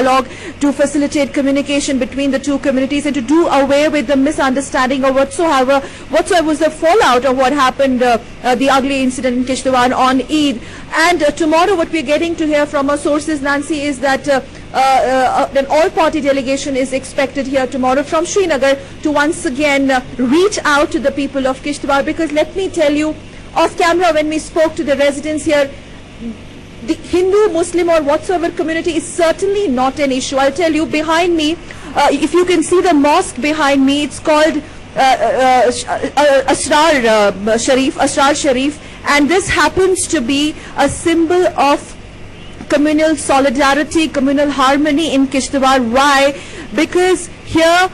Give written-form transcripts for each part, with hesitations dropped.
dialogue to facilitate communication between the two communities and to do away with the misunderstanding or whatsoever was the fallout of what happened, the ugly incident in Kishtwar on Eid. And tomorrow what we're getting to hear from our sources, Nancy, is that an all-party delegation is expected here tomorrow from Srinagar to once again reach out to the people of Kishtwar, because let me tell you, off camera when we spoke to the residents here, the Hindu, Muslim or whatsoever community is certainly not an issue. I'll tell you, behind me, if you can see the mosque behind me, it's called Asrar Sharif, and this happens to be a symbol of communal solidarity, communal harmony in Kishtwar. Why? Because here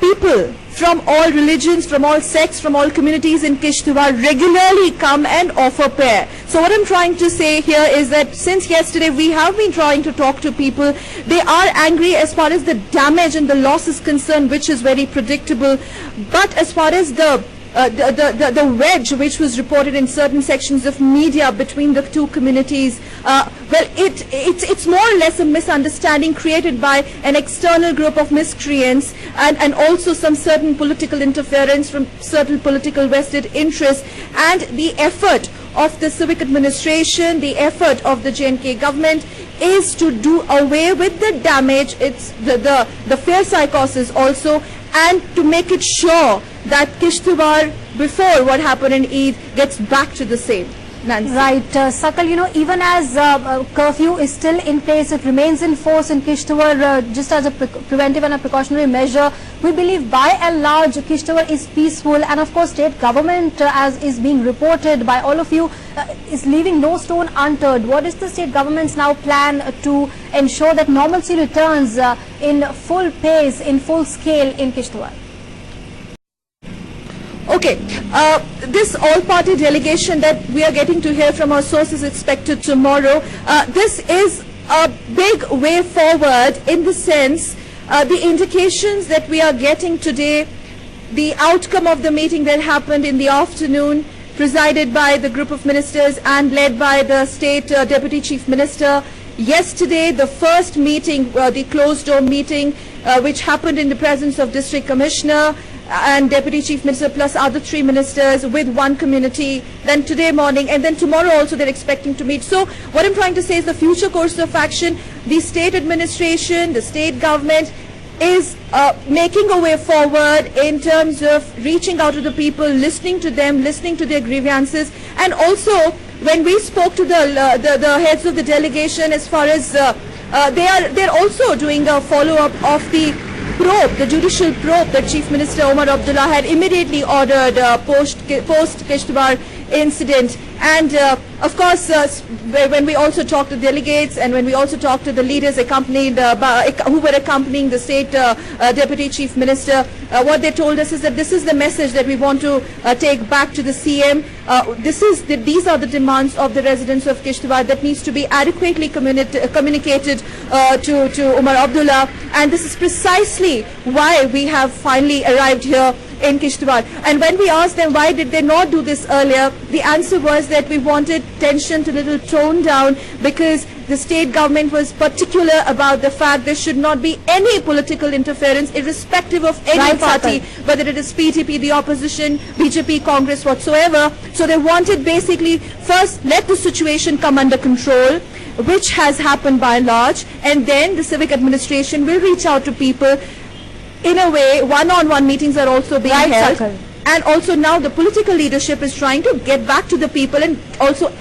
people from all religions, from all sects, from all communities in Kishtwar regularly come and offer prayer. So what I'm trying to say here is that since yesterday we have been trying to talk to people. They are angry as far as the damage and the loss is concerned, which is very predictable. But as far as the wedge which was reported in certain sections of media between the two communities, well, it's more or less a misunderstanding created by an external group of miscreants and also some certain political interference from certain political vested interests, and the effort of the civic administration, the effort of the J&K government is to do away with the damage, it's the fear psychosis also, and to make it sure that Kishtwar, before what happened in Eid, gets back to the same. Nancy. Right, Sakal, you know, even as curfew is still in place, it remains in force in Kishtwar just as a preventive and a precautionary measure. We believe by and large Kishtwar is peaceful, and of course state government, as is being reported by all of you, is leaving no stone unturned. What is the state government's now plan to ensure that normalcy returns in full pace, in full scale in Kishtwar? Okay, this all-party delegation that we are getting to hear from our sources expected tomorrow, this is a big way forward in the sense, the indications that we are getting today, the outcome of the meeting that happened in the afternoon, presided by the group of ministers and led by the state deputy chief minister. Yesterday, the first meeting, the closed-door meeting, which happened in the presence of district commissioner and deputy chief minister plus other three ministers with one community, then today morning, and then tomorrow also they're expecting to meet. So what I'm trying to say is the future course of action, the state administration, the state government is making a way forward in terms of reaching out to the people, listening to them, listening to their grievances, and also when we spoke to the heads of the delegation, as far as they're also doing a follow-up of the probe, the judicial probe that Chief Minister Omar Abdullah had immediately ordered post Kishtwar incident. And of course, when we also talked to delegates and when we also talked to the leaders accompanied who were accompanying the state deputy chief minister, what they told us is that this is the message that we want to take back to the CM. These are the demands of the residents of Kishtwar that needs to be adequately communicated to Omar Abdullah, and this is precisely why we have finally arrived here in Kishtwar. And when we asked them why did they not do this earlier, the answer was that we wanted tension to little tone down, because the state government was particular about the fact there should not be any political interference irrespective of any party, whether it is PTP, the opposition, BJP, Congress, whatsoever. So they wanted basically first let the situation come under control, which has happened by and large, and then the civic administration will reach out to people. In a way, one-on-one meetings are also being held. And also now the political leadership is trying to get back to the people and also